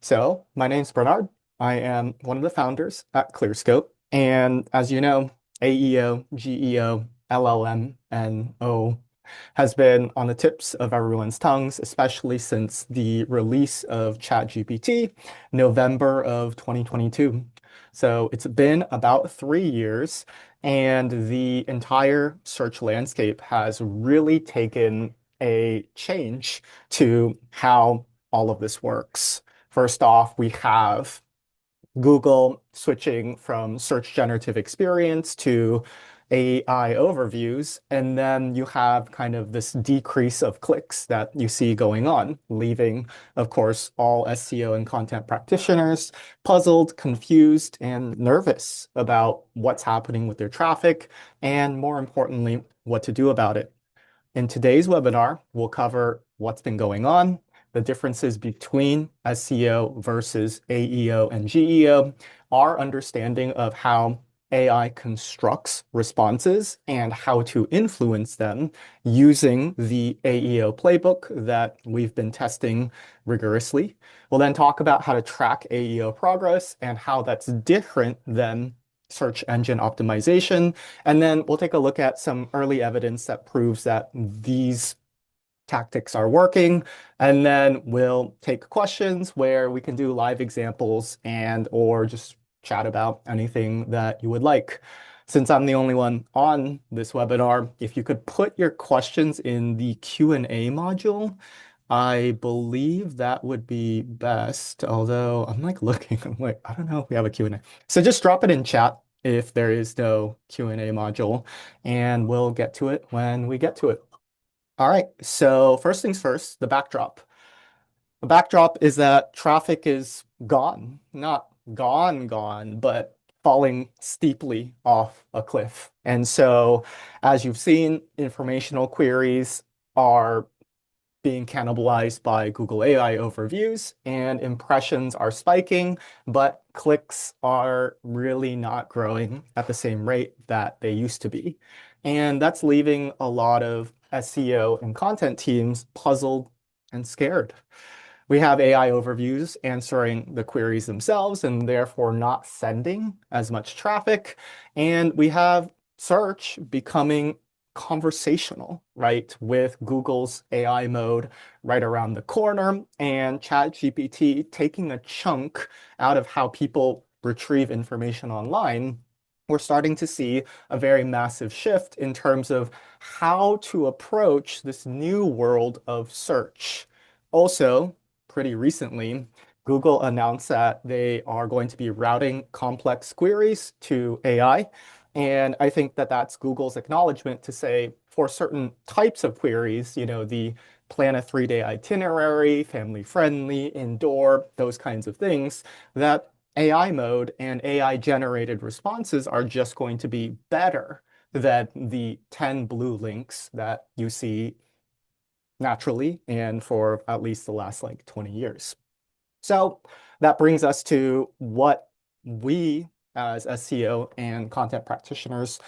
So, my name's Bernard. I am one of the founders at Clearscope. And as you know, AEO, GEO, LLM, and O has been on the tips of everyone's tongues, especially since the release of ChatGPT, November of 2022. So, it's been about 3 years, and the entire search landscape has really taken a change to how all of this works. First off, we have Google switching from search generative experience to AI overviews. And then you have kind of this decrease of clicks that you see going on, leaving, of course, all SEO and content practitioners puzzled, confused, and nervous about what's happening with their traffic, and more importantly, what to do about it. In today's webinar, we'll cover what's been going on, the differences between SEO versus AEO and GEO, our understanding of how AI constructs responses and how to influence them using the AEO playbook that we've been testing rigorously. We'll then talk about how to track AEO progress and how that's different than search engine optimization. And then we'll take a look at some early evidence that proves that these tactics are working. And then we'll take questions where we can do live examples and or just chat about anything that you would like. Since I'm the only one on this webinar, if you could put your questions in the Q&A module, I believe that would be best. Although I'm like looking, I'm like, I don't know if we have a Q&A. So just drop it in chat if there is no Q&A module, and we'll get to it when we get to it. All right, so first things first, the backdrop. The backdrop is that traffic is gone, not gone, but falling steeply off a cliff. And so, as you've seen, informational queries are being cannibalized by Google AI overviews, and impressions are spiking, but clicks are really not growing at the same rate that they used to be. And that's leaving a lot of SEO and content teams puzzled and scared. We have AI overviews answering the queries themselves and therefore not sending as much traffic. And we have search becoming conversational, right? With Google's AI mode right around the corner and ChatGPT taking a chunk out of how people retrieve information online. We're starting to see a very massive shift in terms of how to approach this new world of search. Also, pretty recently, Google announced that they are going to be routing complex queries to AI. And I think that that's Google's acknowledgement to say for certain types of queries, the plan a 3-day itinerary, family friendly, indoor, those kinds of things, that AI mode and AI generated responses are just going to be better than the 10 blue links that you see naturally and for at least the last like 20 years. So that brings us to what we as SEO and content practitioners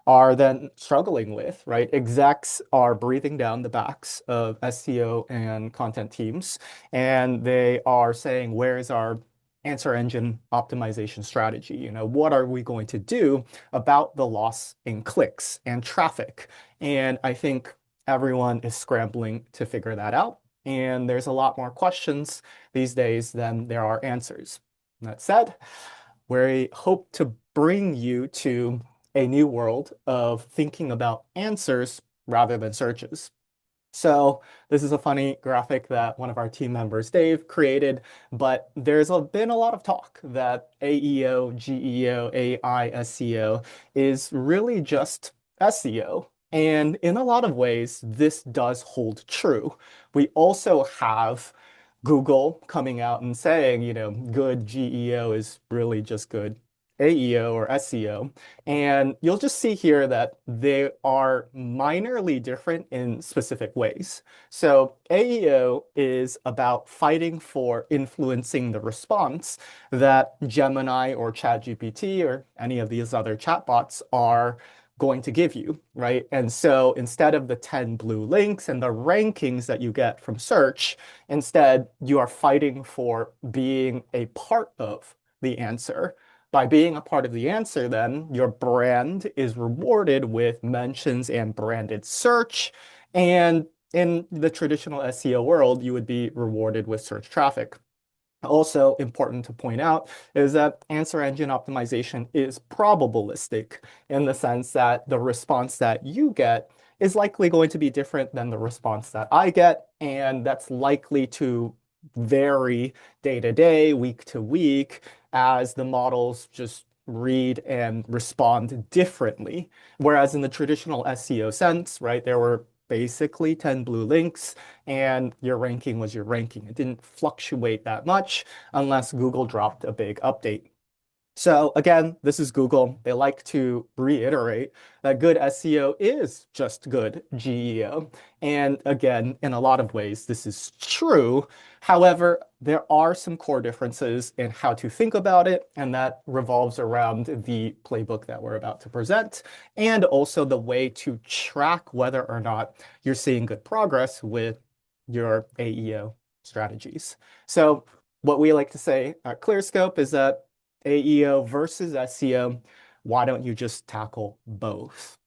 are then struggling with, right? Execs are breathing down the backs of SEO and content teams, and they are saying, where's our answer engine optimization strategy? What are we going to do about the loss in clicks and traffic? And I think everyone is scrambling to figure that out. And there's a lot more questions these days than there are answers. That said, we hope to bring you to a new world of thinking about answers rather than searches. So this is a funny graphic that one of our team members, Dave, created, but there's been a lot of talk that AEO, GEO, AI, SEO is really just SEO. And in a lot of ways, this does hold true. We also have Google coming out and saying, good GEO is really just good AEO or SEO. And you'll just see here that they are minorly different in specific ways. So AEO is about fighting for influencing the response that Gemini or ChatGPT or any of these other chatbots are going to give you, right? And so instead of the 10 blue links and the rankings that you get from search, instead you are fighting for being a part of the answer. By being a part of the answer, then your brand is rewarded with mentions and branded search. And in the traditional SEO world, you would be rewarded with search traffic. Also important to point out is that answer engine optimization is probabilistic in the sense that the response that you get is likely going to be different than the response that I get, and that's likely to vary day to day, week to week, as the models just read and respond differently. Whereas in the traditional SEO sense, right, there were basically 10 blue links and your ranking was your ranking. It didn't fluctuate that much unless Google dropped a big update. So again, this is Google. They like to reiterate that good SEO is just good GEO. And again, in a lot of ways, this is true. However, there are some core differences in how to think about it, and that revolves around the playbook that we're about to present, and also the way to track whether or not you're seeing good progress with your AEO strategies. So what we like to say at Clearscope is that AEO versus SEO, why don't you just tackle both?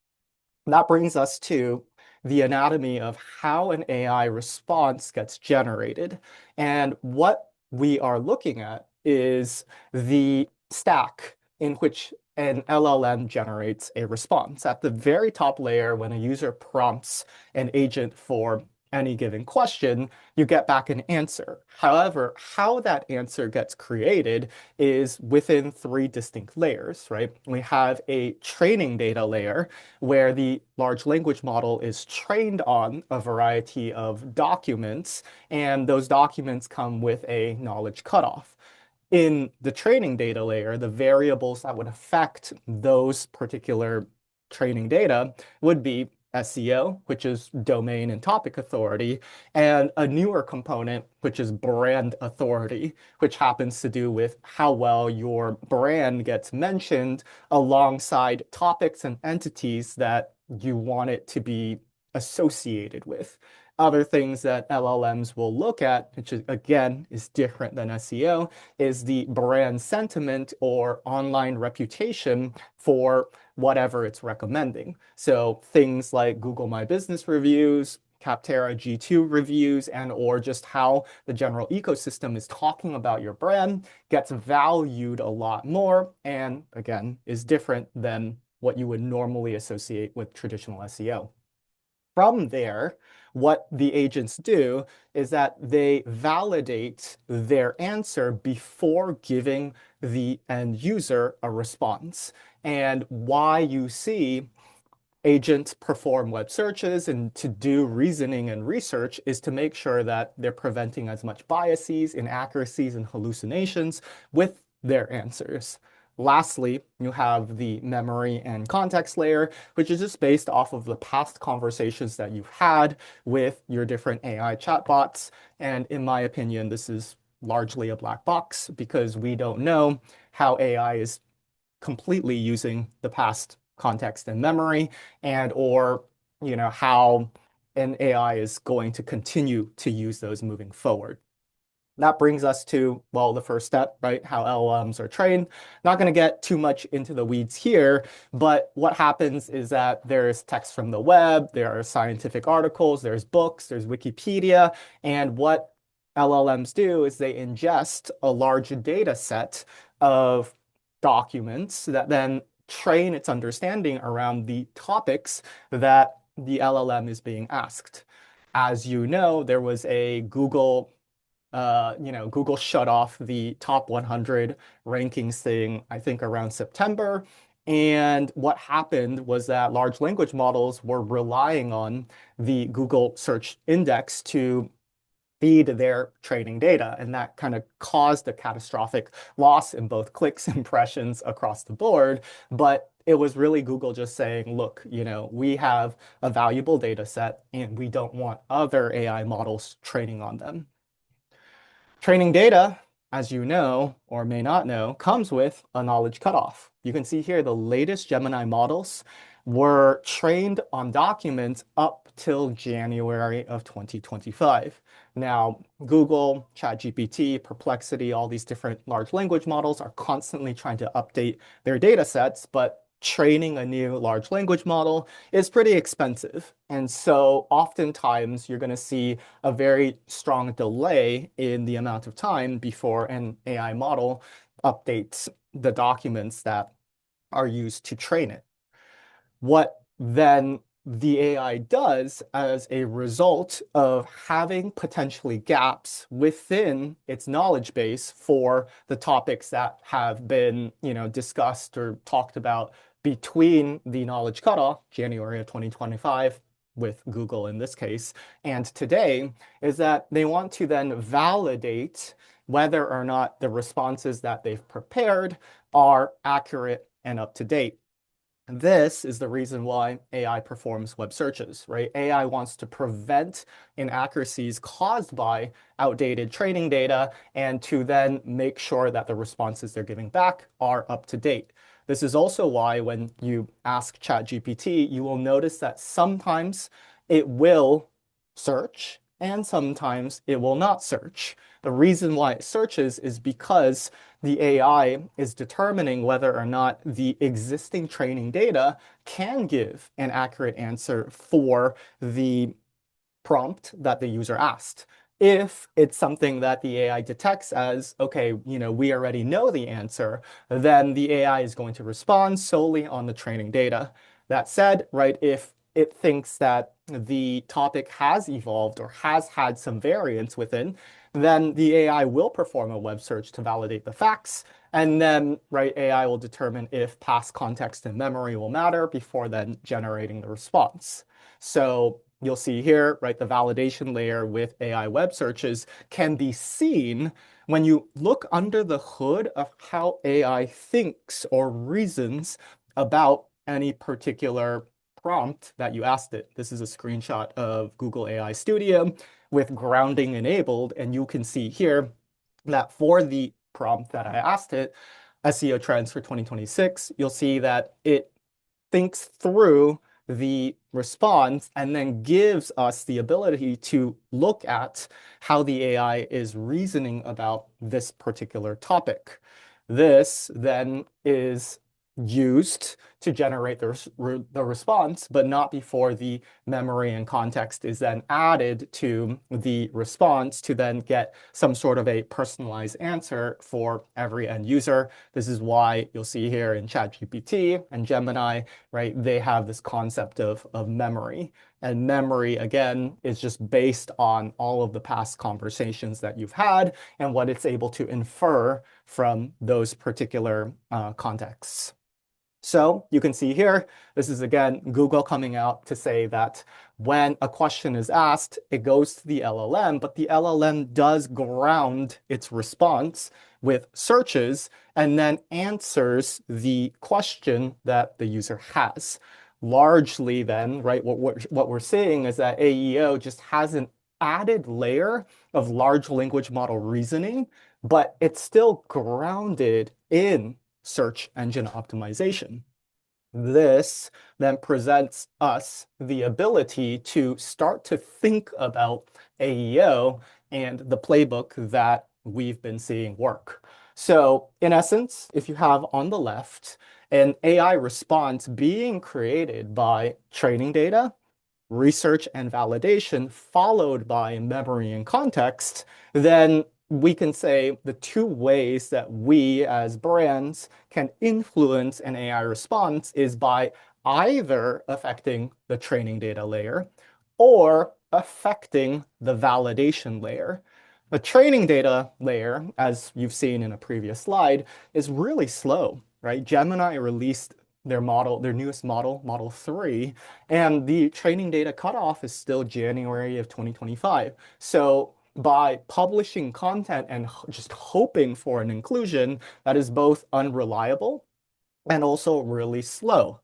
That brings us to the anatomy of how an AI response gets generated. And what we are looking at is the stack in which an LLM generates a response. At the very top layer, when a user prompts an agent for any given question, you get back an answer. However, how that answer gets created is within three distinct layers, right? We have a training data layer where the large language model is trained on a variety of documents, and those documents come with a knowledge cutoff. In the training data layer, the variables that would affect those particular training data would be SEO, which is domain and topic authority, and a newer component, which is brand authority, which happens to do with how well your brand gets mentioned alongside topics and entities that you want it to be associated with. Other things that LLMs will look at, which is, again is different than SEO, is the brand sentiment or online reputation for whatever it's recommending. So things like Google My Business reviews, Capterra G2 reviews, and or just how the general ecosystem is talking about your brand gets valued a lot more, and again, is different than what you would normally associate with traditional SEO. From there, what the agents do is that they validate their answer before giving the end user a response. And why you see agents perform web searches and to do reasoning and research is to make sure that they're preventing as much biases, inaccuracies, and hallucinations with their answers. Lastly, you have the memory and context layer, which is just based off of the past conversations that you've had with your different AI chatbots. And in my opinion, this is largely a black box because we don't know how AI is completely using the past context and memory, and or how an AI is going to continue to use those moving forward. That brings us to, well, the first step, right? How LLMs are trained. Not going to get too much into the weeds here, but what happens is that there's text from the web, there are scientific articles, there's books, there's Wikipedia, and what LLMs do is they ingest a large data set of documents that then train its understanding around the topics that the LLM is being asked. As you know, there was a Google shut off the top 100 rankings thing, I think around September. And what happened was that large language models were relying on the Google search index to feed their training data. And that kind of caused a catastrophic loss in both clicks, impressions across the board. But it was really Google just saying, look, we have a valuable data set and we don't want other AI models training on them. Training data, as you know or may not know, comes with a knowledge cutoff. You can see here the latest Gemini models were trained on documents up till January of 2025. Now, Google, ChatGPT, Perplexity, all these different large language models are constantly trying to update their data sets, but training a new large language model is pretty expensive. And so oftentimes you're going to see a very strong delay in the amount of time before an AI model updates the documents that are used to train it. What then the AI does as a result of having potentially gaps within its knowledge base for the topics that have been, discussed or talked about between the knowledge cutoff, January of 2025, with Google in this case, and today, is that they want to then validate whether or not the responses that they've prepared are accurate and up to date. This is the reason why AI performs web searches, right? AI wants to prevent inaccuracies caused by outdated training data and to then make sure that the responses they're giving back are up to date. This is also why when you ask ChatGPT, you will notice that sometimes it will search and sometimes it will not search. The reason why it searches is because the AI is determining whether or not the existing training data can give an accurate answer for the prompt that the user asked. If it's something that the AI detects as, okay, we already know the answer, then the AI is going to respond solely on the training data. That said, right, if it thinks that the topic has evolved or has had some variance within, then the AI will perform a web search to validate the facts. And then, right, AI will determine if past context and memory will matter before then generating the response. So you'll see here, right, the validation layer with AI web searches can be seen when you look under the hood of how AI thinks or reasons about any particular prompt that you asked it. This is a screenshot of Google AI Studio with grounding enabled, and you can see here that for the prompt that I asked it, SEO trends for 2026, you'll see that it thinks through the response and then gives us the ability to look at how the AI is reasoning about this particular topic. This then is used to generate the response, but not before the memory and context is then added to the response to then get some sort of a personalized answer for every end user. This is why you'll see here in ChatGPT and Gemini, right, they have this concept of memory. And memory, again, is just based on all of the past conversations that you've had and what it's able to infer from those particular contexts. So you can see here, this is again Google coming out to say that when a question is asked, it goes to the LLM, but the LLM does ground its response with searches and then answers the question that the user has. Largely then, right, what we're seeing is that AEO just has an added layer of large language model reasoning, but it's still grounded in search engine optimization. This then presents us the ability to start to think about AEO and the playbook that we've been seeing work. So in essence, if you have on the left an AI response being created by training data, research and validation followed by memory and context, then we can say the two ways that we as brands can influence an AI response is by either affecting the training data layer or affecting the validation layer. The training data layer, as you've seen in a previous slide, is really slow, right? Gemini released their model, their newest model, Model 3, and the training data cutoff is still January of 2025. So by publishing content and just hoping for an inclusion, that is both unreliable and also really slow.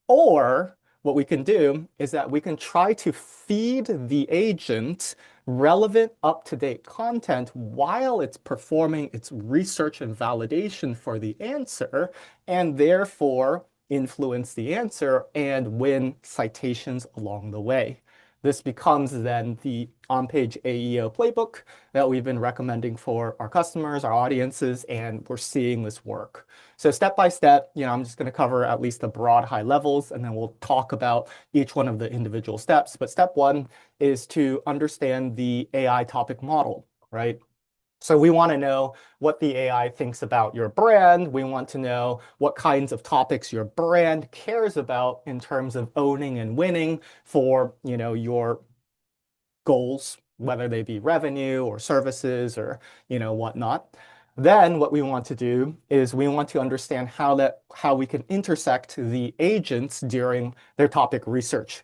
Or what we can do is that we can try to feed the agent relevant, up-to-date content while it's performing its research and validation for the answer, and therefore influence the answer and win citations along the way. This becomes then the on-page AEO playbook that we've been recommending for our customers, our audiences, and we're seeing this work. So step by step, I'm just going to cover at least the broad high levels, and then we'll talk about each one of the individual steps. But step one is to understand the AI topic model, right? So we want to know what the AI thinks about your brand. We want to know what kinds of topics your brand cares about in terms of owning and winning for, your goals, whether they be revenue or services or, whatnot. Then what we want to do is we want to understand how we can intersect the agents during their topic research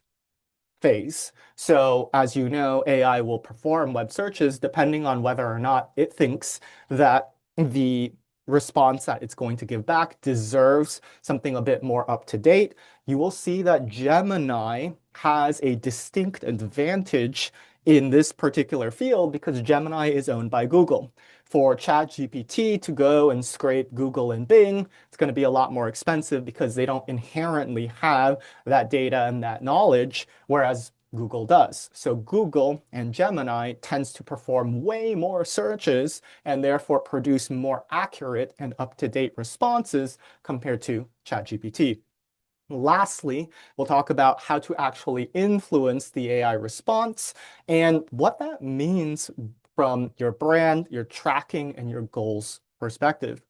phase. So as you know, AI will perform web searches depending on whether or not it thinks that the response that it's going to give back deserves something a bit more up to date. You will see that Gemini has a distinct advantage in this particular field because Gemini is owned by Google. For ChatGPT to go and scrape Google and Bing, it's going to be a lot more expensive because they don't inherently have that data and that knowledge, whereas Google does. So Google and Gemini tends to perform way more searches and therefore produce more accurate and up-to-date responses compared to ChatGPT. Lastly, we'll talk about how to actually influence the AI response and what that means from your brand, your tracking, and your goals perspective.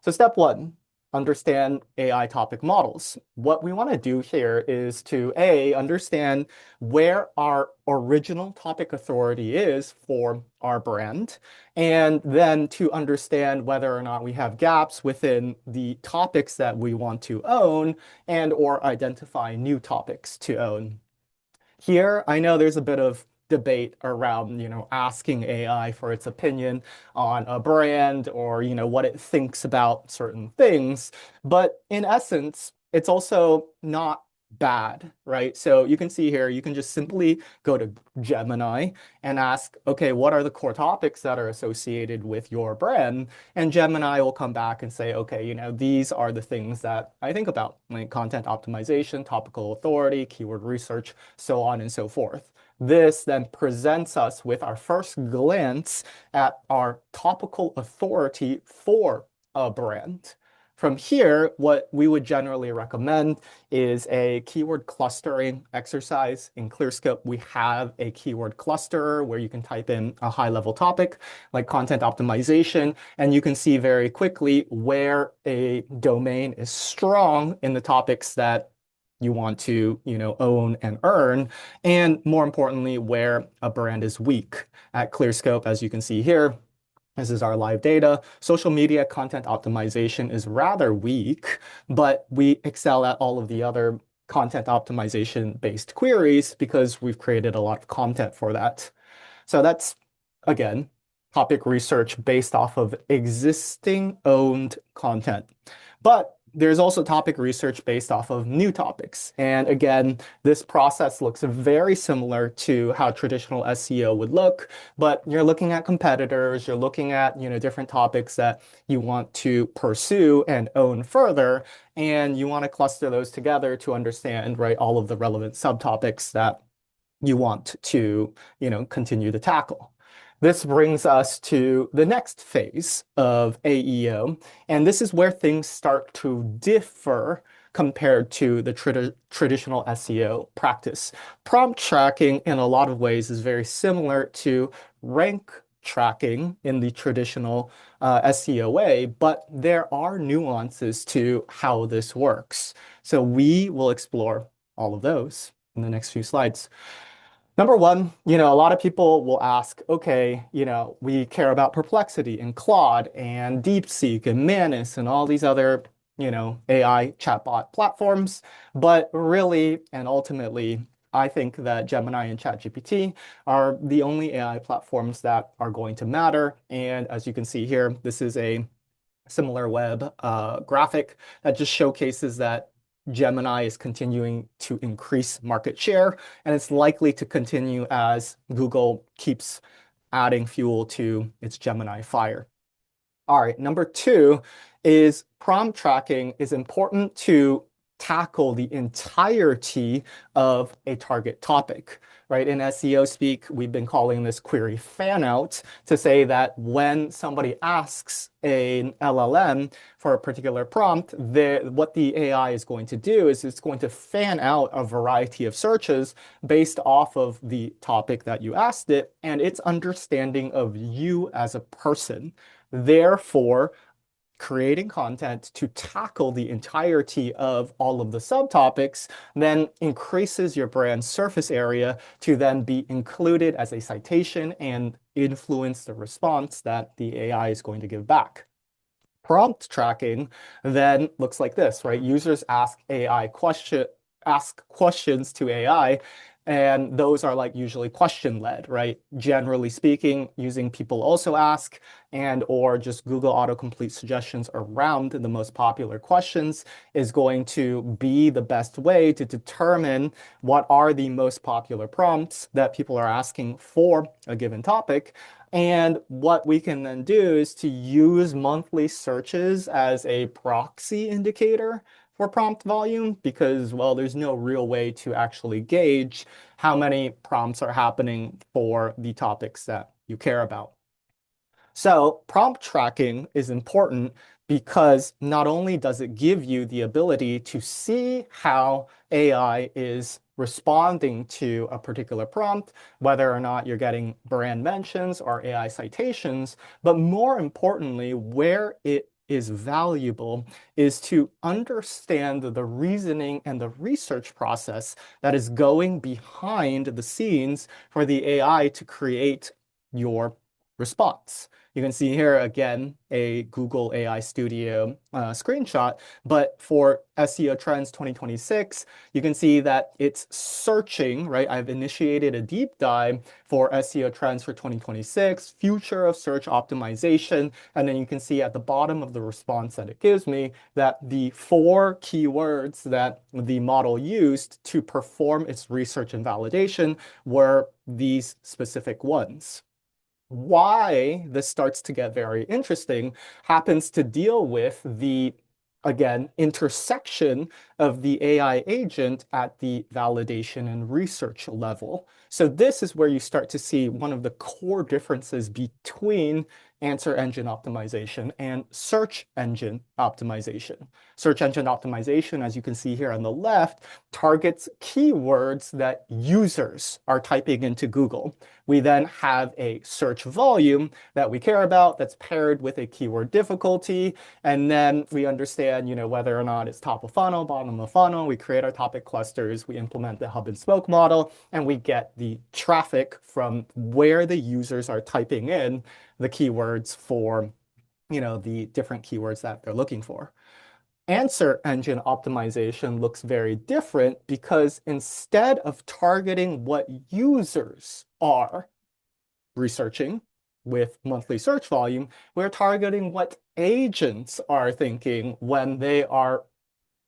So step one, understand AI topic models. What we want to do here is to understand where our original topic authority is for our brand, and then to understand whether or not we have gaps within the topics that we want to own and or identify new topics to own. Here, I know there's a bit of debate around, asking AI for its opinion on a brand or, what it thinks about certain things. But in essence, it's also not bad, right? So you can see here, you can just simply go to Gemini and ask, okay, what are the core topics that are associated with your brand? And Gemini will come back and say, okay, these are the things that I think about, like content optimization, topical authority, keyword research, so on and so forth. This then presents us with our first glance at our topical authority for a brand. From here, what we would generally recommend is a keyword clustering exercise. In Clearscope, we have a keyword cluster where you can type in a high-level topic like content optimization, and you can see very quickly where a domain is strong in the topics that you want to, own and earn, and more importantly, where a brand is weak. At Clearscope, as you can see here, this is our live data. Social media content optimization is rather weak, but we excel at all of the other content optimization based queries because we've created a lot of content for that. So that's, again, topic research based off of existing owned content. But there's also topic research based off of new topics. And again, this process looks very similar to how traditional SEO would look, but you're looking at competitors, you're looking at, different topics that you want to pursue and own further, and you want to cluster those together to understand, right, all of the relevant subtopics that you want to, continue to tackle. This brings us to the next phase of AEO, and this is where things start to differ compared to the traditional SEO practice. Prompt tracking in a lot of ways is very similar to rank tracking in the traditional SEO way, but there are nuances to how this works. So we will explore all of those in the next few slides. Number one, a lot of people will ask, okay, we care about Perplexity and Claude and DeepSeek and Manus and all these other, AI chatbot platforms. But really, and ultimately, I think that Gemini and ChatGPT are the only AI platforms that are going to matter. And as you can see here, this is a similar web graphic that just showcases that Gemini is continuing to increase market share, and it's likely to continue as Google keeps adding fuel to its Gemini fire. All right, number two is prompt tracking is important to tackle the entirety of a target topic, right? In SEO speak, we've been calling this query fan out to say that when somebody asks an LLM for a particular prompt, what the AI is going to do is it's going to fan out a variety of searches based off of the topic that you asked it and its understanding of you as a person. Therefore, creating content to tackle the entirety of all of the subtopics then increases your brand surface area to then be included as a citation and influence the response that the AI is going to give back. Prompt tracking then looks like this, right? Users ask questions to AI, and those are like usually question led, right? Generally speaking, using people also ask and or just Google autocomplete suggestions around the most popular questions is going to be the best way to determine what are the most popular prompts that people are asking for a given topic. And what we can then do is to use monthly searches as a proxy indicator for prompt volume because, well, there's no real way to actually gauge how many prompts are happening for the topics that you care about. So prompt tracking is important because not only does it give you the ability to see how AI is responding to a particular prompt, whether or not you're getting brand mentions or AI citations, but more importantly, where it is valuable is to understand the reasoning and the research process that is going behind the scenes for the AI to create your response. You can see here again a Google AI Studio screenshot, but for SEO Trends 2026, you can see that it's searching, right? I've initiated a deep dive for SEO Trends for 2026, future of search optimization, and then you can see at the bottom of the response that it gives me that the 4 keywords that the model used to perform its research and validation were these specific ones. Why this starts to get very interesting happens to deal with the, again, intersection of the AI agent at the validation and research level. So this is where you start to see one of the core differences between answer engine optimization and search engine optimization. Search engine optimization, as you can see here on the left, targets keywords that users are typing into Google. We then have a search volume that we care about that's paired with a keyword difficulty. And then we understand, whether or not it's top of funnel, bottom of funnel. We create our topic clusters. We implement the hub and spoke model, and we get the traffic from where the users are typing in the keywords for, the different keywords that they're looking for. Answer engine optimization looks very different because instead of targeting what users are researching with monthly search volume, we're targeting what agents are thinking when they are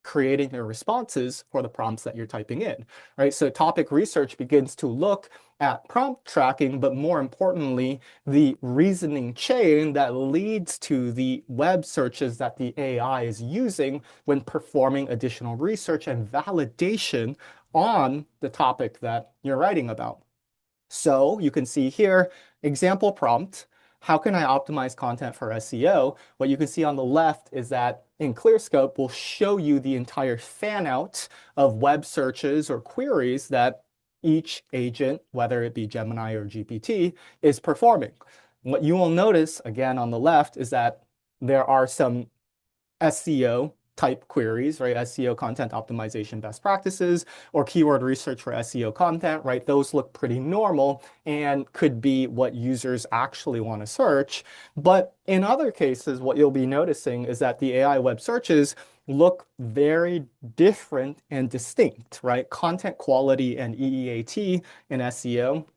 creating their responses for the prompts that you're typing in, right? So topic research begins to look at prompt tracking, but more importantly, the reasoning chain that leads to the web searches that the AI is using when performing additional research and validation on the topic that you're writing about. So you can see here, example prompt, how can I optimize content for SEO? What you can see on the left is that in Clearscope will show you the entire fan out of web searches or queries that each agent, whether it be Gemini or GPT, is performing. What you will notice again on the left is that there are some SEO type queries, right? SEO content optimization best practices or keyword research for SEO content, right? Those look pretty normal and could be what users actually want to search. But in other cases, what you'll be noticing is that the AI web searches look very different and distinct, right? Content quality and EEAT in SEO,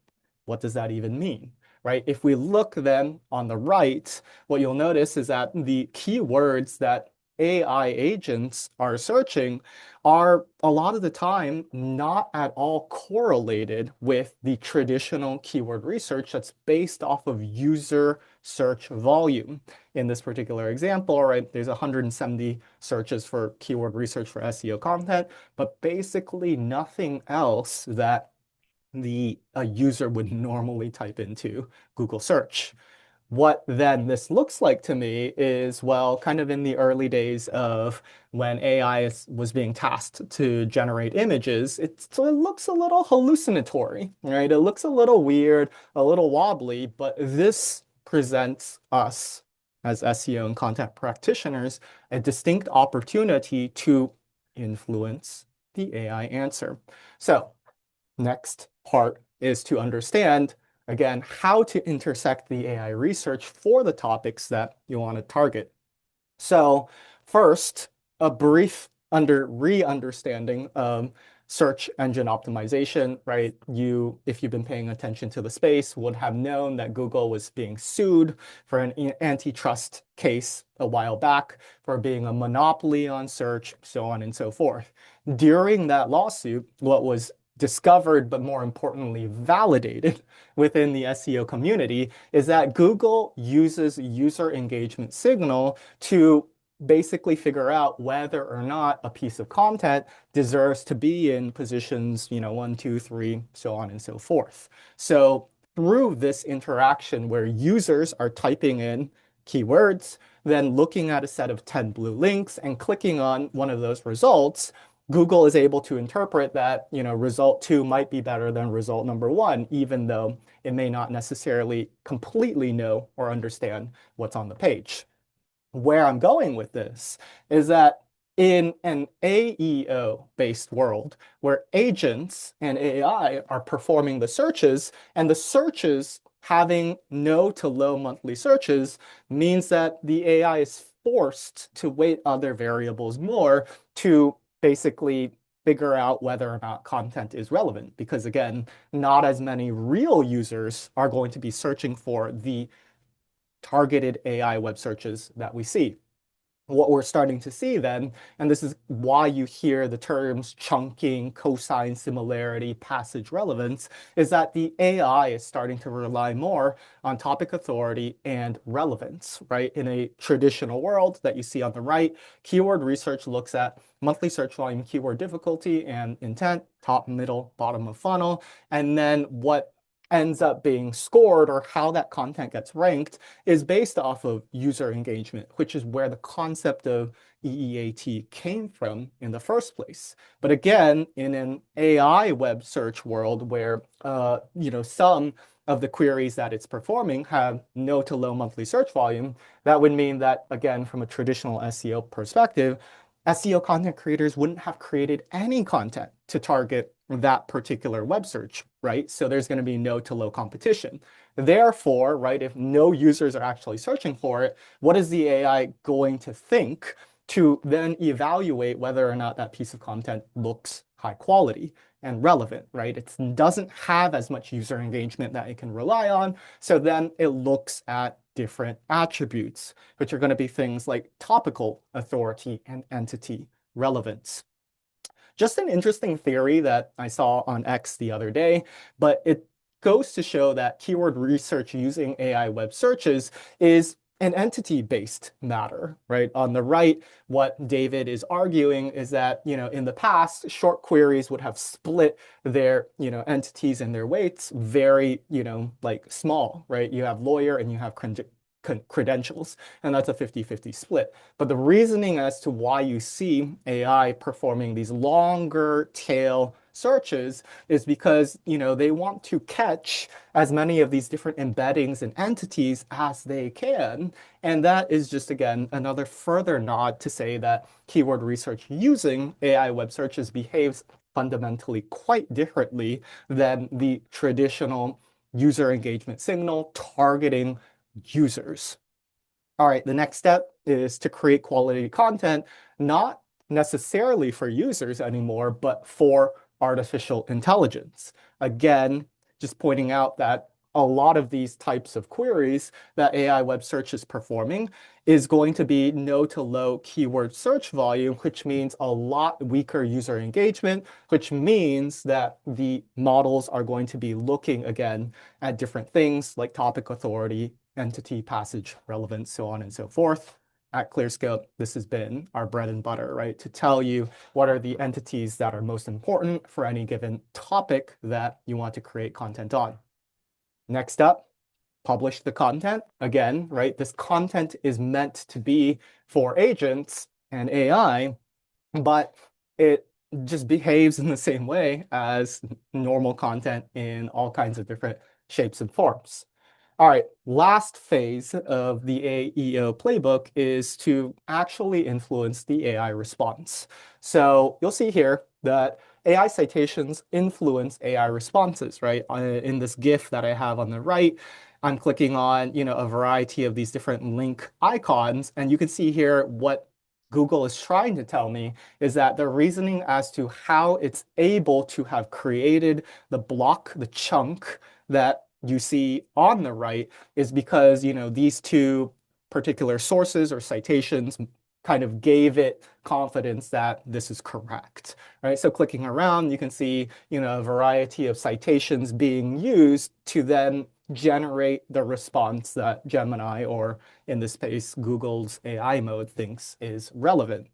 what does that even mean? Right? If we look then on the right, what you'll notice is that the keywords that AI agents are searching are a lot of the time not at all correlated with the traditional keyword research that's based off of user search volume. In this particular example, right, there's 170 searches for keyword research for SEO content, but basically nothing else that a user would normally type into Google search. What then this looks like to me is, well, kind of in the early days of when was being tasked to generate images, it looks a little hallucinatory, right? It looks a little weird, a little wobbly, but this presents us as SEO and content practitioners a distinct opportunity to influence the AI answer. So next part is to understand, again, how to intersect the AI research for the topics that you want to target. So first, a brief re-understanding of search engine optimization, right? If you've been paying attention to the space, would have known that Google was being sued for an antitrust case a while back for being a monopoly on search, so on and so forth. During that lawsuit, what was discovered, but more importantly, validated within the SEO community is that Google uses user engagement signal to basically figure out whether or not a piece of content deserves to be in positions, 1, 2, 3, so on and so forth. So through this interaction where users are typing in keywords, then looking at a set of 10 blue links and clicking on one of those results, Google is able to interpret that, result 2 might be better than result number 1, even though it may not necessarily completely know or understand what's on the page. Where I'm going with this is that in an AEO-based world where agents and AI are performing the searches, and the searches having no to low monthly searches means that the AI is forced to weight other variables more to basically figure out whether or not content is relevant. Because again, not as many real users are going to be searching for the targeted AI web searches that we see. What we're starting to see then, and this is why you hear the terms chunking, cosine similarity, passage relevance, is that the AI is starting to rely more on topic authority and relevance, right? In a traditional world that you see on the right, keyword research looks at monthly search volume, keyword difficulty, and intent, top, middle, bottom of funnel, and then what ends up being scored or how that content gets ranked is based off of user engagement, which is where the concept of EEAT came from in the first place. But again, in an AI web search world where some of the queries that it's performing have no to low monthly search volume, that would mean that, again, from a traditional SEO perspective, SEO content creators wouldn't have created any content to target that particular web search, right? So there's going to be no to low competition. Therefore, right, if no users are actually searching for it, what is the AI going to think to then evaluate whether or not that piece of content looks high quality and relevant, right? It doesn't have as much user engagement that it can rely on. So then it looks at different attributes, which are going to be things like topical authority and entity relevance. Just an interesting theory that I saw on X the other day, but it goes to show that keyword research using AI web searches is an entity-based matter, right? On the right, what David is arguing is that, in the past, short queries would have split their, entities and their weights very, like small, right? You have lawyer and you have credentials, and that's a 50-50 split. But the reasoning as to why you see AI performing these longer tail searches is because, they want to catch as many of these different embeddings and entities as they can. And that is just, again, another further nod to say that keyword research using AI web searches behaves fundamentally quite differently than the traditional user engagement signal targeting users. All right, the next step is to create quality content, not necessarily for users anymore, but for artificial intelligence. Again, just pointing out that a lot of these types of queries that AI web search is performing is going to be no to low keyword search volume, which means a lot weaker user engagement, which means that the models are going to be looking again at different things like topic authority entity, passage, relevance, so on and so forth. At Clearscope, this has been our bread and butter, right? To tell you what are the entities that are most important for any given topic that you want to create content on. Next up, publish the content. Again, right? This content is meant to be for agents and AI, but it just behaves in the same way as normal content in all kinds of different shapes and forms. All right, last phase of the AEO playbook is to actually influence the AI response. So you'll see here that AI citations influence AI responses, right? In this GIF that I have on the right, I'm clicking on, a variety of these different link icons, and you can see here what Google is trying to tell me is that the reasoning as to how it's able to have created the block, the chunk that you see on the right is because, these two particular sources or citations kind of gave it confidence that this is correct, right? So clicking around, you can see, a variety of citations being used to then generate the response that Gemini, or in this case, Google's AI mode, thinks is relevant.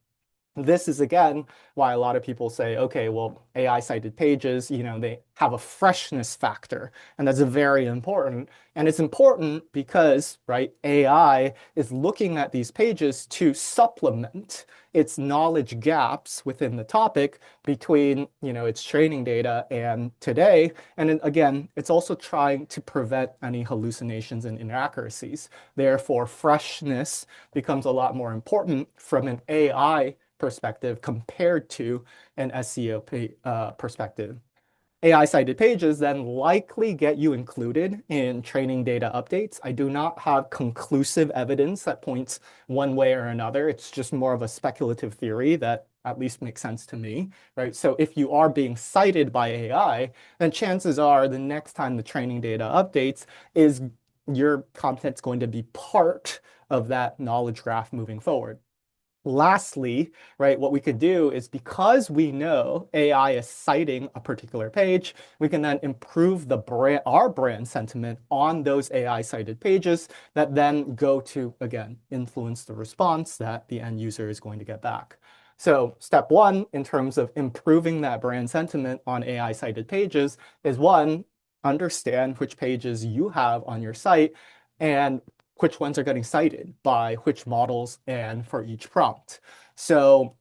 This is again why a lot of people say, okay, well, AI cited pages, they have a freshness factor, and that's very important. And it's important because, right, AI is looking at these pages to supplement its knowledge gaps within the topic between, its training data and today. And then, again, it's also trying to prevent any hallucinations and inaccuracies. Therefore, freshness becomes a lot more important from an AI perspective compared to an SEO perspective. AI cited pages then likely get you included in training data updates. I do not have conclusive evidence that points one way or another. It's just more of a speculative theory that at least makes sense to me, right? So if you are being cited by AI, then chances are the next time the training data updates is your content's going to be part of that knowledge graph moving forward. Lastly, right, what we could do is because we know AI is citing a particular page, we can then improve our brand sentiment on those AI cited pages that then go to, again, influence the response that the end user is going to get back. So step one, in terms of improving that brand sentiment on AI cited pages, is one, understand which pages you have on your site and which ones are getting cited by which models and for each prompt. So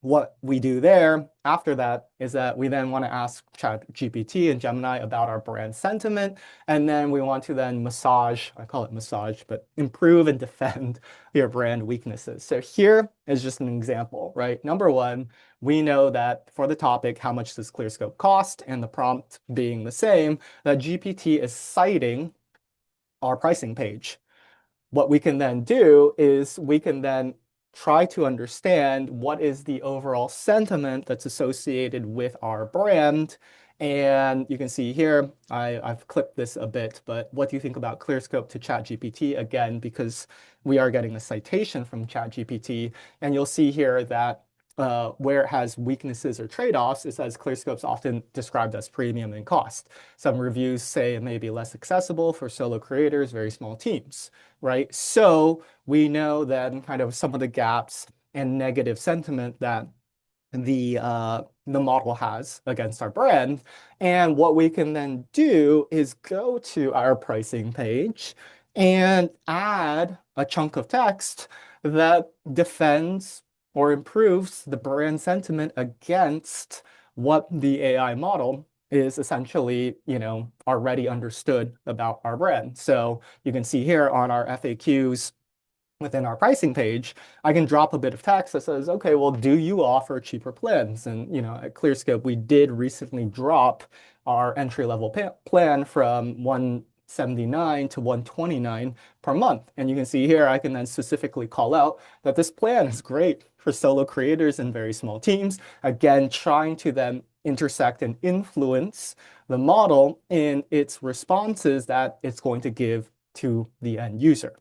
what we do there after that is that we then want to ask ChatGPT and Gemini about our brand sentiment, and then we want to then massage, I call it massage, but improve and defend your brand weaknesses. So here is just an example, right? Number one, we know that for the topic, how much does Clearscope cost, and the prompt being the same, that GPT is citing our pricing page. What we can then do is we can then try to understand what is the overall sentiment that's associated with our brand. And you can see here, I've clipped this a bit, but what do you think about Clearscope to ChatGPT? Again, because we are getting a citation from ChatGPT, and you'll see here that where it has weaknesses or trade-offs, it says Clearscope's often described as premium in cost. Some reviews say it may be less accessible for solo creators, very small teams, right? So we know then kind of some of the gaps and negative sentiment that the model has against our brand. And what we can then do is go to our pricing page and add a chunk of text that defends or improves the brand sentiment against what the AI model is essentially, already understood about our brand. So you can see here on our FAQs within our pricing page, I can drop a bit of text that says, okay, well, do you offer cheaper plans? And, at Clearscope, we did recently drop our entry-level plan from 179 to 129 per month. And you can see here, I can then specifically call out that this plan is great for solo creators and very small teams. Again, trying to then intersect and influence the model in its responses that it's going to give to the end user.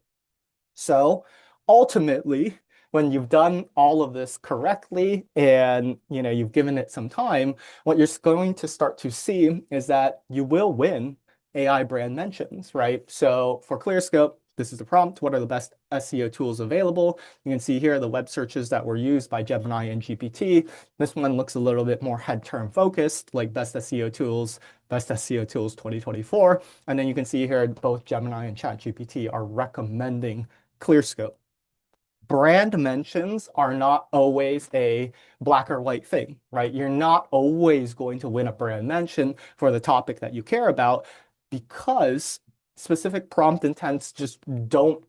So ultimately, when you've done all of this correctly and you've given it some time, what you're going to start to see is that you will win AI brand mentions, right? So for Clearscope, this is the prompt. What are the best SEO tools available? You can see here the web searches that were used by Gemini and GPT. This one looks a little bit more head term focused, like best SEO tools 2024. And then you can see here both Gemini and ChatGPT are recommending Clearscope. Brand mentions are not always a black or white thing, right? You're not always going to win a brand mention for the topic that you care about because specific prompt intents just don't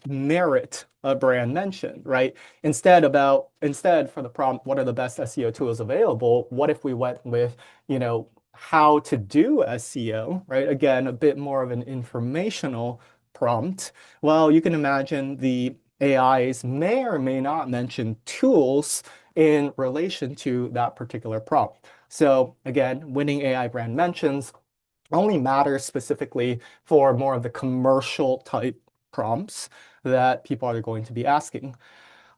merit a brand mention, right? Instead for the prompt, what are the best SEO tools available? What if we went with, how to do SEO, right? Again, a bit more of an informational prompt. Well, you can imagine the AIs may or may not mention tools in relation to that particular prompt. So again, winning AI brand mentions only matters specifically for more of the commercial type prompts that people are going to be asking.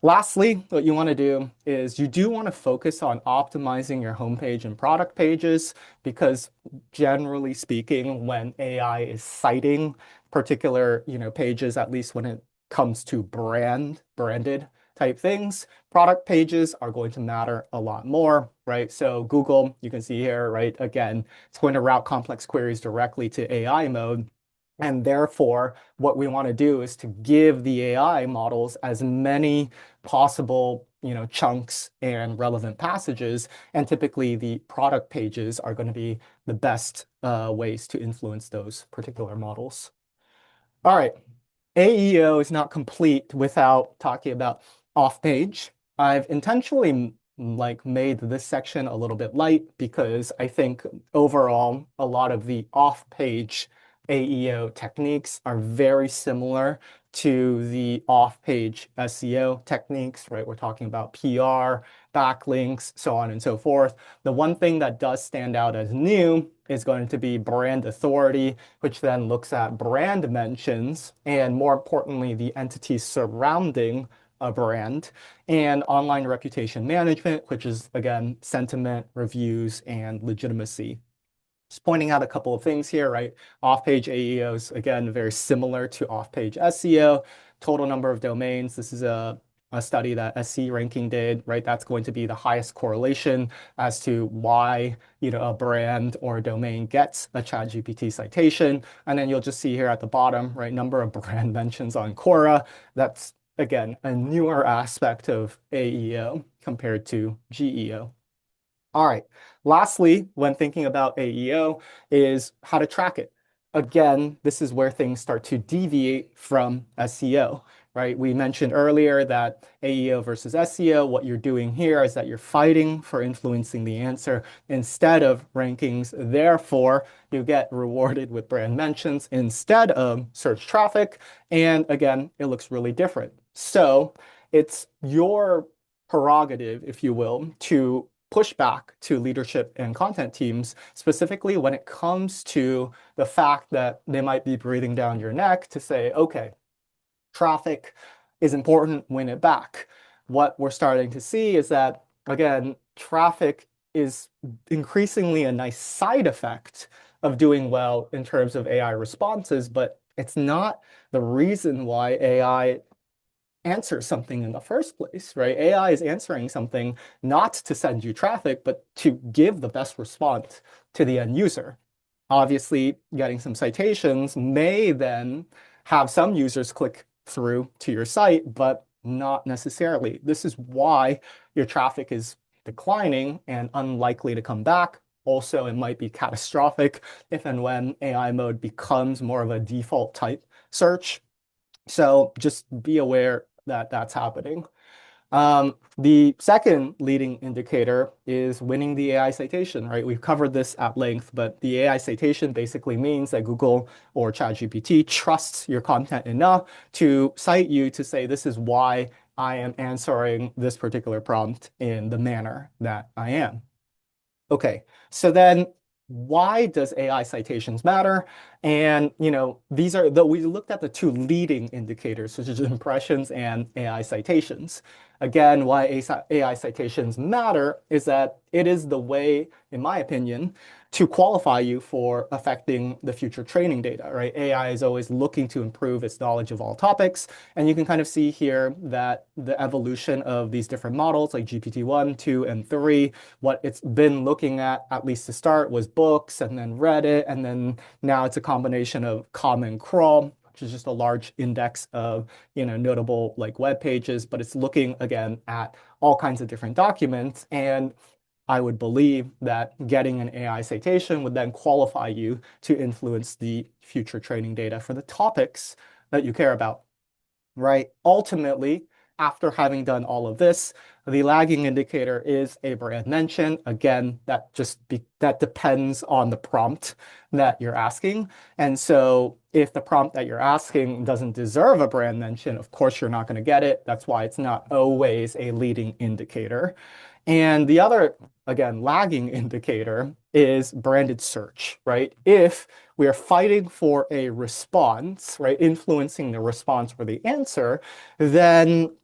Lastly, what you want to do is you do want to focus on optimizing your homepage and product pages because generally speaking, when AI is citing particular, pages, at least when it comes to branded type things, product pages are going to matter a lot more, right? So Google, you can see here, right? Again, it's going to route complex queries directly to AI mode. And therefore, what we want to do is to give the AI models as many possible, chunks and relevant passages. And typically, the product pages are going to be the best ways to influence those particular models. All right, AEO is not complete without talking about off-page. I've intentionally made this section a little bit light because I think overall a lot of the off-page AEO techniques are very similar to the off-page SEO techniques, right? We're talking about PR, backlinks, so on and so forth. The one thing that does stand out as new is going to be brand authority, which then looks at brand mentions and more importantly, the entities surrounding a brand, and online reputation management, which is again, sentiment, reviews, and legitimacy. Just pointing out a couple of things here, right? Off-page AEOs, again, very similar to off-page SEO. Total number of domains. This is a study that SC Ranking did, right? That's going to be the highest correlation as to why, a brand or a domain gets a ChatGPT citation. And then you'll just see here at the bottom, right? Number of brand mentions on Quora. That's, again, a newer aspect of AEO compared to GEO. All right. Lastly, when thinking about AEO is how to track it. Again, this is where things start to deviate from SEO, right? We mentioned earlier that AEO versus SEO, what you're doing here is that you're fighting for influencing the answer instead of rankings. Therefore, you get rewarded with brand mentions instead of search traffic. And again, it looks really different. So it's your prerogative, if you will, to push back to leadership and content teams, specifically when it comes to the fact that they might be breathing down your neck to say, okay, traffic is important, win it back. What we're starting to see is that, again, traffic is increasingly a nice side effect of doing well in terms of AI responses, but it's not the reason why AI answer something in the first place, right? AI is answering something not to send you traffic, but to give the best response to the end user. Obviously, getting some citations may then have some users click through to your site, but not necessarily. This is why your traffic is declining and unlikely to come back. Also, it might be catastrophic if and when AI mode becomes more of a default type search. So just be aware that that's happening. The second leading indicator is winning the AI citation, right? We've covered this at length, but the AI citation basically means that Google or ChatGPT trusts your content enough to cite you to say, this is why I am answering this particular prompt in the manner that I am. Okay, so then why does AI citations matter? And, we looked at the two leading indicators, which is impressions and AI citations. Again, why AI citations matter is that it is the way, in my opinion, to qualify you for affecting the future training data, right? AI is always looking to improve its knowledge of all topics. And you can kind of see here that the evolution of these different models like GPT-1, 2, and 3, what it's been looking at least to start, was books and then Reddit. And then now it's a combination of Common Crawl, which is just a large index of, notable like web pages, but it's looking again at all kinds of different documents. And I would believe that getting an AI citation would then qualify you to influence the future training data for the topics that you care about, right? Ultimately, after having done all of this, the lagging indicator is a brand mention. Again, that depends on the prompt that you're asking. And so if the prompt that you're asking doesn't deserve a brand mention, of course you're not going to get it. That's why it's not always a leading indicator. And the other, again, lagging indicator is branded search, right? If we are fighting for a response, right, influencing the response or the answer, then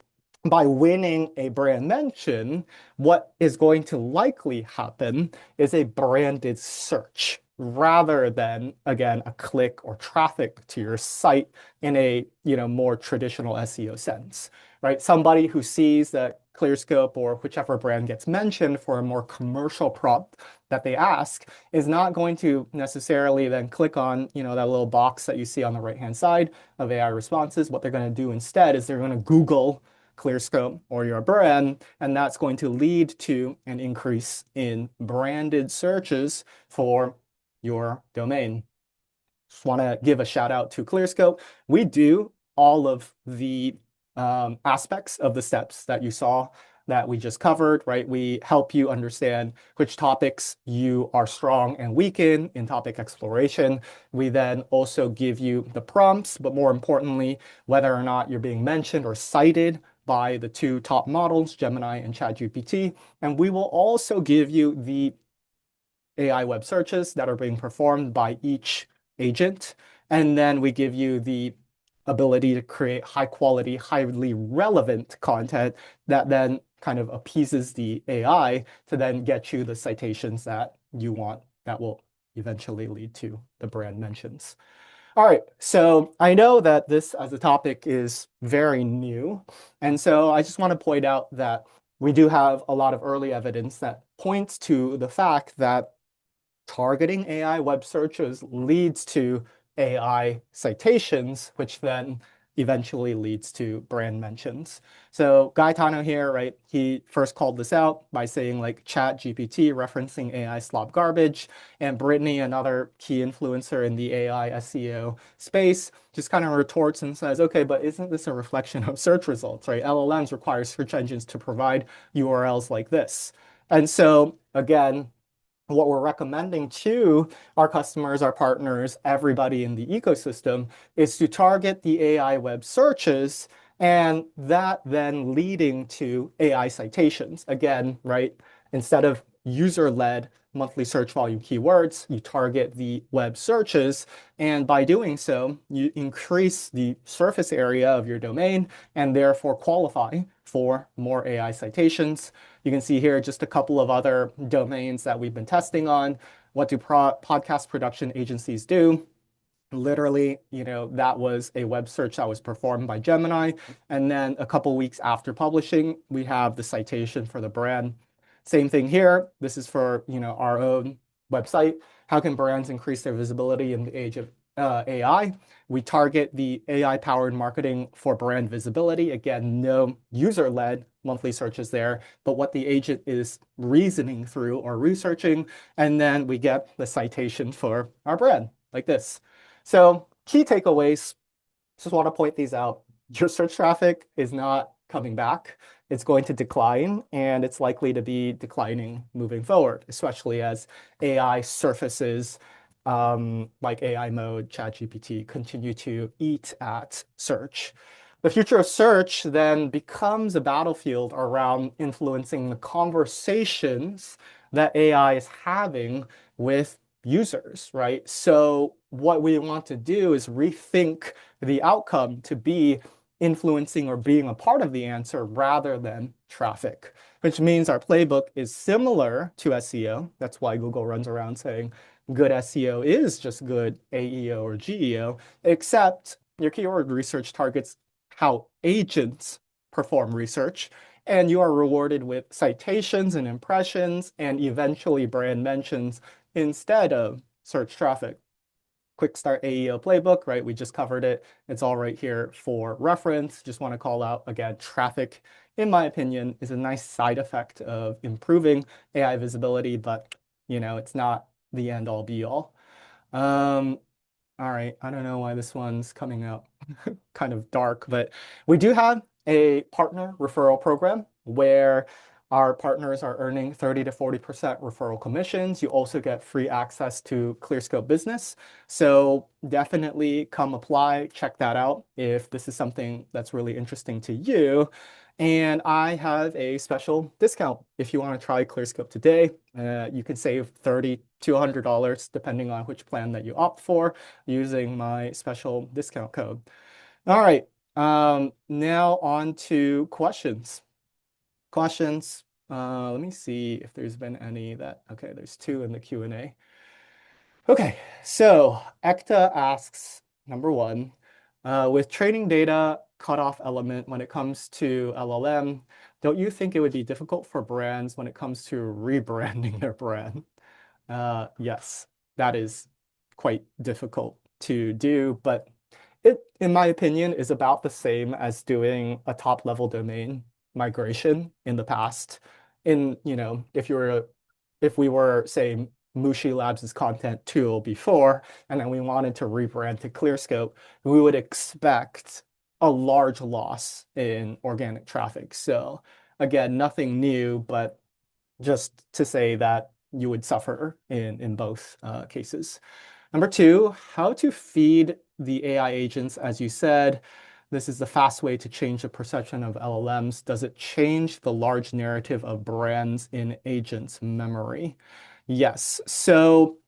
by winning a brand mention, what is going to likely happen is a branded search rather than, again, a click or traffic to your site in a, more traditional SEO sense, right? Somebody who sees that Clearscope or whichever brand gets mentioned for a more commercial prompt that they ask is not going to necessarily then click on, that little box that you see on the right-hand side of AI responses. What they're going to do instead is they're going to Google Clearscope or your brand, and that's going to lead to an increase in branded searches for your domain. Just want to give a shout out to Clearscope. We do all of the aspects of the steps that you saw that we just covered, right? We help you understand which topics you are strong and weak in topic exploration. We then also give you the prompts, but more importantly, whether or not you're being mentioned or cited by the two top models, Gemini and ChatGPT. And we will also give you the AI web searches that are being performed by each agent. And then we give you the ability to create high quality, highly relevant content that then kind of appeases the AI to then get you the citations that you want that will eventually lead to the brand mentions. All right, so I know that this as a topic is very new. And so I just want to point out that we do have a lot of early evidence that points to the fact that targeting AI web searches leads to AI citations, which then eventually leads to brand mentions. So Gaetano here, right, he first called this out by saying like Chat GPT referencing AI slop garbage, and Brittany, another key influencer in the AI SEO space, just kind of retorts and says, okay, but isn't this a reflection of search results, right? LLMs require search engines to provide URLs like this. And so again, what we're recommending to our customers, our partners, everybody in the ecosystem is to target the AI web searches and that then leading to AI citations. Again, right? Instead of user-led monthly search volume keywords, you target the web searches. And by doing so, you increase the surface area of your domain and therefore qualify for more AI citations. You can see here just a couple of other domains that we've been testing on. What do podcast production agencies do? Literally, that was a web search that was performed by Gemini. And then a couple weeks after publishing, we have the citation for the brand. Same thing here. This is for, our own website. How can brands increase their visibility in the age of AI? We target the AI-powered marketing for brand visibility. Again, no user-led monthly searches there, but what the agent is reasoning through or researching, and then we get the citation for our brand, like this. So key takeaways, just want to point these out. Your search traffic is not coming back. It's going to decline, and it's likely to be declining moving forward, especially as AI surfaces like AI mode, ChatGPT continue to eat at search. The future of search then becomes a battlefield around influencing the conversations that AI is having with users, right? So what we want to do is rethink the outcome to be influencing or being a part of the answer rather than traffic, which means our playbook is similar to SEO. That's why Google runs around saying good SEO is just good AEO or GEO, except your keyword research targets how agents perform research, and you are rewarded with citations and impressions and eventually brand mentions instead of search traffic. Quick Start AEO playbook, right? We just covered it. It's all right here for reference. Just want to call out again, traffic, in my opinion, is a nice side effect of improving AI visibility, but it's not the end all be all. Um, all right, I don't know why this one's coming out kind of dark, but we do have a partner referral program where our partners are earning 30 to 40% referral commissions. You also get free access to Clearscope Business. So definitely come apply, check that out if this is something that's really interesting to you. And I have a special discount if you want to try Clearscope today. You can save $30 to $100 depending on which plan that you opt for using my special discount code. All right. Now on to questions. Questions. Let me see if there's been any that, okay, there's two in the Q&A. Okay, so Ekta asks, number one, with training data cutoff element when it comes to LLM, don't you think it would be difficult for brands when it comes to rebranding their brand? Yes, that is quite difficult to do, but it, in my opinion, is about the same as doing a top-level domain migration in the past. If we were, say, Mushi Labs' content tool before, and then we wanted to rebrand to Clearscope, we would expect a large loss in organic traffic. So again, nothing new, but just to say that you would suffer in both cases. Number two, how to feed the AI agents, as you said. This is the fast way to change the perception of LLMs. Does it change the large narrative of brands in agents' memory? Yes. So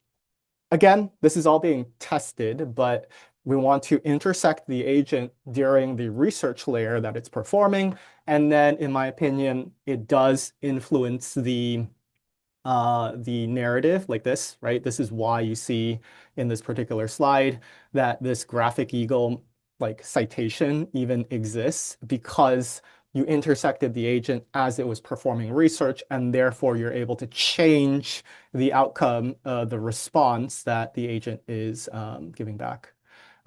again, this is all being tested, but we want to intersect the agent during the research layer that it's performing. And then, in my opinion, it does influence the narrative like this, right? This is why you see in this particular slide that this graphic eagle like citation even exists because you intersected the agent as it was performing research, and therefore you're able to change the outcome, the response that the agent is giving back.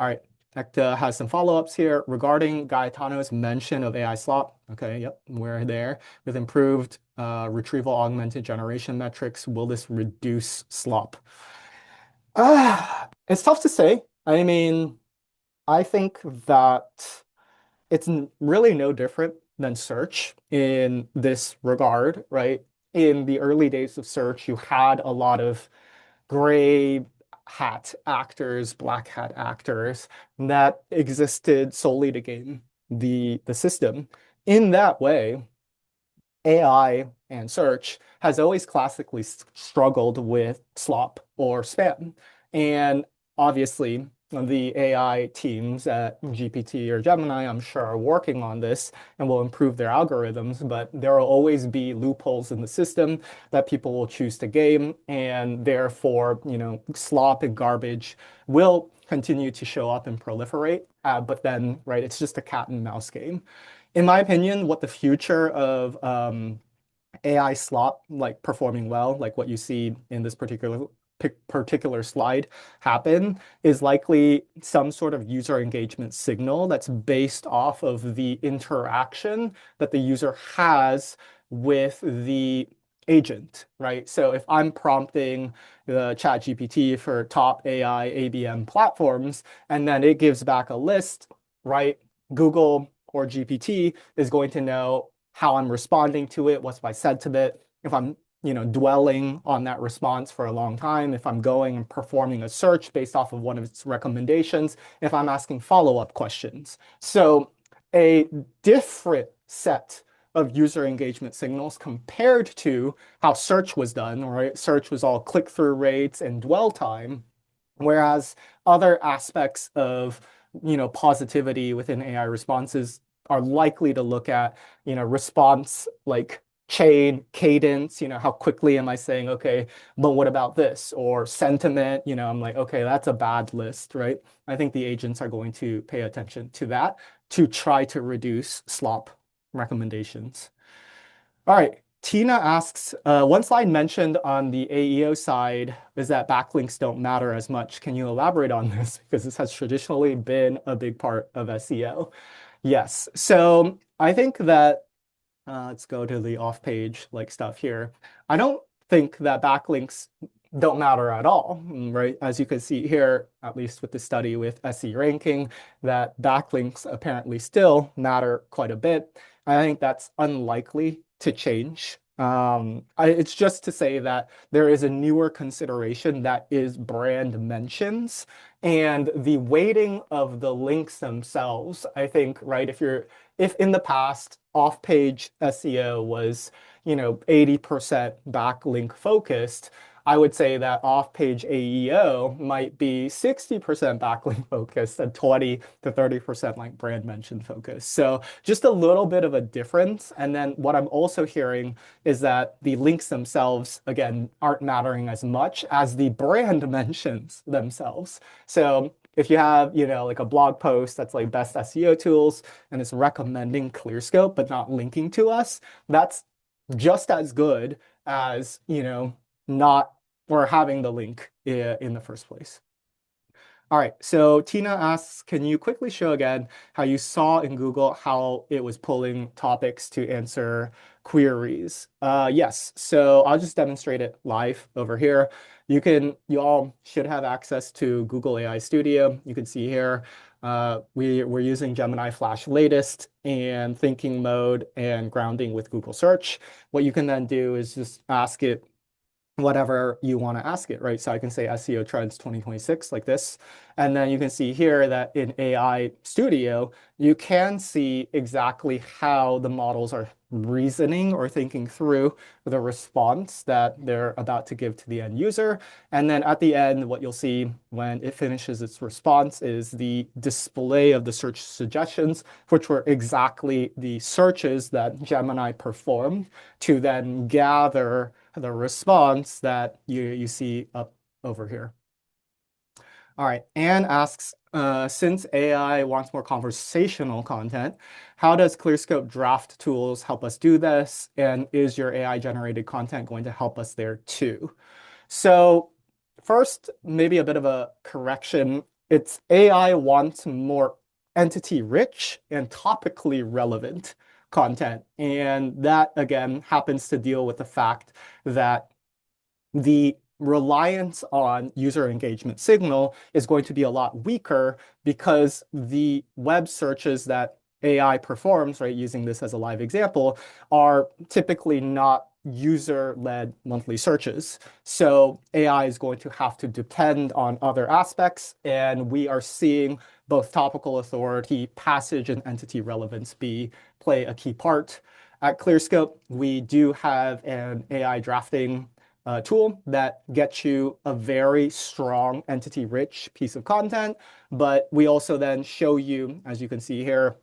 All right. Ekta has some follow-ups here regarding Gaetano's mention of AI slop. Okay, yep, we're there. With improved retrieval augmented generation metrics, will this reduce slop? It's tough to say. I mean, I think that it's really no different than search in this regard, right? In the early days of search, you had a lot of gray hat actors, black hat actors that existed solely to game the system. In that way, AI and search has always classically struggled with slop or spam. And obviously, the AI teams at GPT or Gemini, I'm sure, are working on this and will improve their algorithms, but there will always be loopholes in the system that people will choose to game, and therefore, slop and garbage will continue to show up and proliferate. But then, right, it's just a cat and mouse game. In my opinion, what the future of AI slot like performing well, like what you see in this particular slide happen, is likely some sort of user engagement signal that's based off of the interaction that the user has with the agent, right? So if I'm prompting the ChatGPT for top AI ABM platforms, and then it gives back a list, right? Google or GPT is going to know how I'm responding to it, what's my sentiment, if I'm dwelling on that response for a long time, if I'm going and performing a search based off of one of its recommendations, if I'm asking follow-up questions. So a different set of user engagement signals compared to how search was done, right? Search was all click-through rates and dwell time. Whereas other aspects of, positivity within AI responses are likely to look at, response like chain, cadence, how quickly am I saying, okay, but what about this? Or sentiment, I'm like, okay, that's a bad list, right? I think the agents are going to pay attention to that to try to reduce slop recommendations. All right. Tina asks, one slide mentioned on the AEO side is that backlinks don't matter as much. Can you elaborate on this? Because this has traditionally been a big part of SEO. Yes. So I think that let's go to the off-page like stuff here. I don't think that backlinks don't matter at all, right? As you can see here, at least with the study with SE ranking, that backlinks apparently still matter quite a bit. I think that's unlikely to change. It's just to say that there is a newer consideration that is brand mentions and the weighting of the links themselves. I think, right, if in the past off-page SEO was, 80% backlink focused, I would say that off-page AEO might be 60% backlink focused and 20 to 30% like brand mention focused. So just a little bit of a difference. And then what I'm also hearing is that the links themselves, again, aren't mattering as much as the brand mentions themselves. So if you have, like a blog post that's like best SEO tools and it's recommending Clearscope but not linking to us, that's just as good as, not or having the link in the first place. All right, so Tina asks, can you quickly show again how you saw in Google how it was pulling topics to answer queries? Yes, so I'll just demonstrate it live over here. You all should have access to Google AI Studio. You can see here, we're using Gemini Flash Latest and thinking mode and grounding with Google Search. What you can then do is just ask it whatever you want to ask it, right? So I can say SEO trends 2026 like this. And then you can see here that in AI Studio, you can see exactly how the models are reasoning or thinking through the response that they're about to give to the end user. And then at the end, what you'll see when it finishes its response is the display of the search suggestions, which were exactly the searches that Gemini performed to then gather the response that you see up over here. All right, Anne asks, since AI wants more conversational content, how does Clearscope draft tools help us do this? And is your AI generated content going to help us there too? So first, maybe a bit of a correction. It's AI wants more entity rich and topically relevant content. And that, again, happens to deal with the fact that the reliance on user engagement signal is going to be a lot weaker because the web searches that AI performs, right, using this as a live example, are typically not user-led monthly searches. So AI is going to have to depend on other aspects, and we are seeing both topical authority, passage, and entity relevance play a key part. At Clearscope, we do have an AI drafting tool that gets you a very strong entity-rich piece of content, but we also then show you, as you can see here,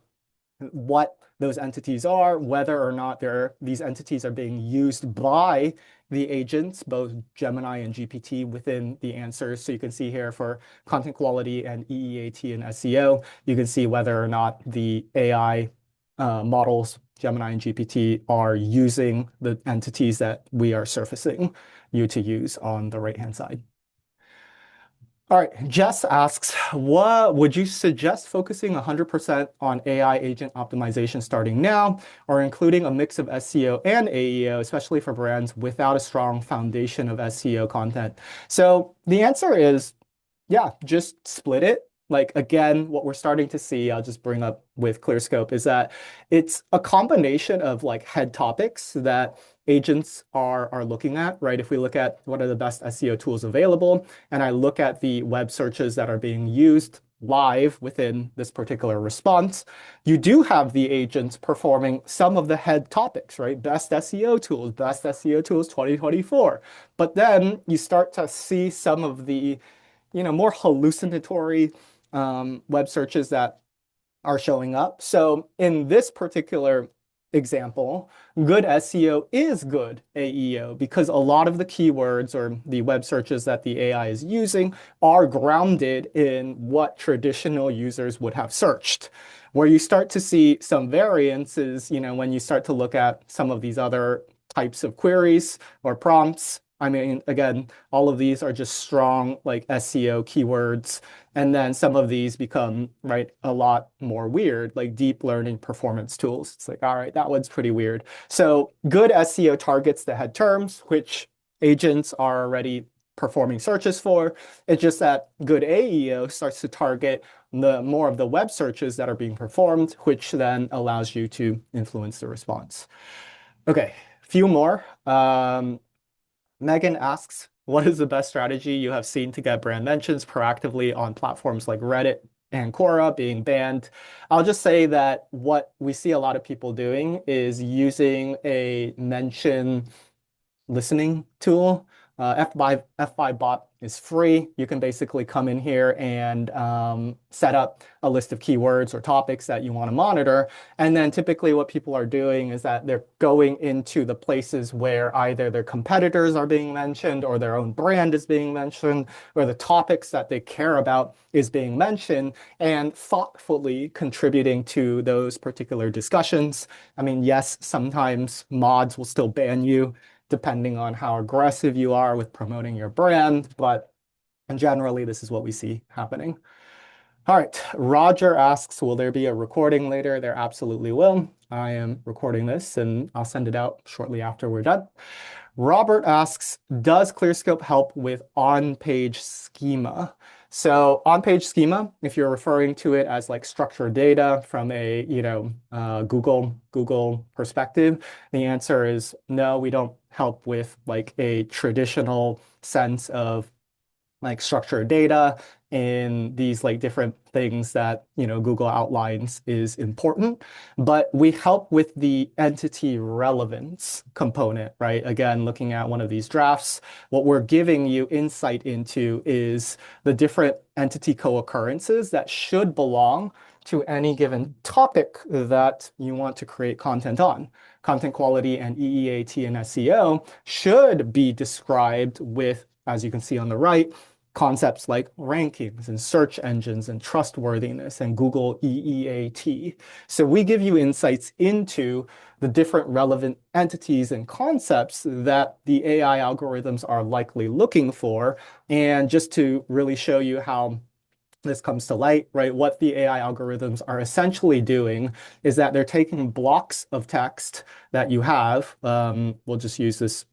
what those entities are, whether or not these entities are being used by the agents, both Gemini and GPT within the answers. So you can see here for content quality and EEAT and SEO, you can see whether or not the AI models, Gemini and GPT, are using the entities that we are surfacing you to use on the right-hand side. All right, Jess asks, what would you suggest focusing 100% on AI agent optimization starting now, or including a mix of SEO and AEO, especially for brands without a strong foundation of SEO content? So the answer is, yeah, just split it. Like again, what we're starting to see, I'll just bring up with Clearscope, is that it's a combination of like head topics that agents are looking at, right? If we look at what are the best SEO tools available, and I look at the web searches that are being used live within this particular response, you do have the agents performing some of the head topics, right? Best SEO tools 2024. But then you start to see some of the more hallucinatory web searches that are showing up. So in this particular example, good SEO is good AEO because a lot of the keywords or the web searches that the AI is using are grounded in what traditional users would have searched. Where you start to see some variances, when you start to look at some of these other types of queries or prompts. I mean, again, all of these are just strong like SEO keywords. And then some of these become, right, a lot more weird, like deep learning performance tools. It's like, all right, that one's pretty weird. So good SEO targets the head terms, which agents are already performing searches for. It's just that good AEO starts to target the more of the web searches that are being performed, which then allows you to influence the response. Okay, few more. Megan asks, what is the best strategy you have seen to get brand mentions proactively on platforms like Reddit and Quora being banned? I'll just say that what we see a lot of people doing is using a mention listening tool. F5 bot is free. You can basically come in here and set up a list of keywords or topics that you want to monitor. And then typically what people are doing is that they're going into the places where either their competitors are being mentioned or their own brand is being mentioned or the topics that they care about is being mentioned and thoughtfully contributing to those particular discussions. I mean, yes, sometimes mods will still ban you depending on how aggressive you are with promoting your brand, but generally this is what we see happening. All right, Roger asks, will there be a recording later? There absolutely will. I am recording this and I'll send it out shortly after we're done. Robert asks, does Clearscope help with on-page schema? So on-page schema, if you're referring to it as like structured data from a, Google perspective, the answer is no, we don't help with like a traditional sense of like structured data in these like different things that Google outlines is important, but we help with the entity relevance component, right? Again, looking at one of these drafts, what we're giving you insight into is the different entity co-occurrences that should belong to any given topic that you want to create content on. Content quality and EEAT and SEO should be described with, as you can see on the right, concepts like rankings and search engines and trustworthiness and Google EEAT. So we give you insights into the different relevant entities and concepts that the AI algorithms are likely looking for. And just to really show you how this comes to light, right? What the AI algorithms are essentially doing is that they're taking blocks of text that you have. We'll just use this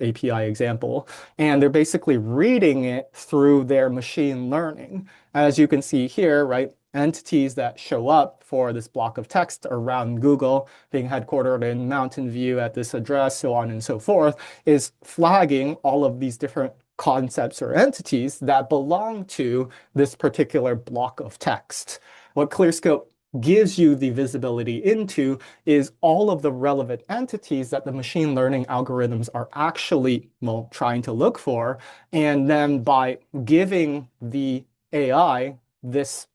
API example, and they're basically reading it through their machine learning. As you can see here, right? Entities that show up for this block of text around Google being headquartered in Mountain View at this address, so on and so forth, is flagging all of these different concepts or entities that belong to this particular block of text. What Clearscope gives you the visibility into is all of the relevant entities that the machine learning algorithms are actually, well, trying to look for. And then by giving the AI this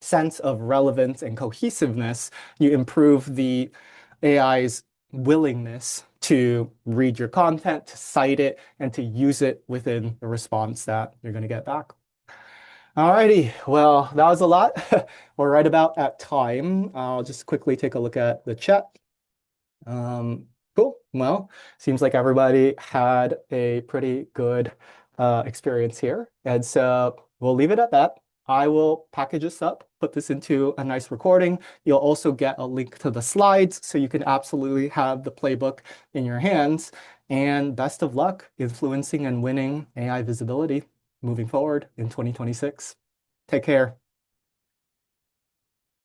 sense of relevance and cohesiveness, you improve the AI's willingness to read your content, to cite it, and to use it within the response that you're going to get back. Alrighty, well, that was a lot. We're right about at time. I'll just quickly take a look at the chat. Cool. Well, seems like everybody had a pretty good experience here. And so we'll leave it at that. I will package this up, put this into a nice recording. You'll also get a link to the slides so you can absolutely have the playbook in your hands. And best of luck influencing and winning AI visibility moving forward in 2026. Take care.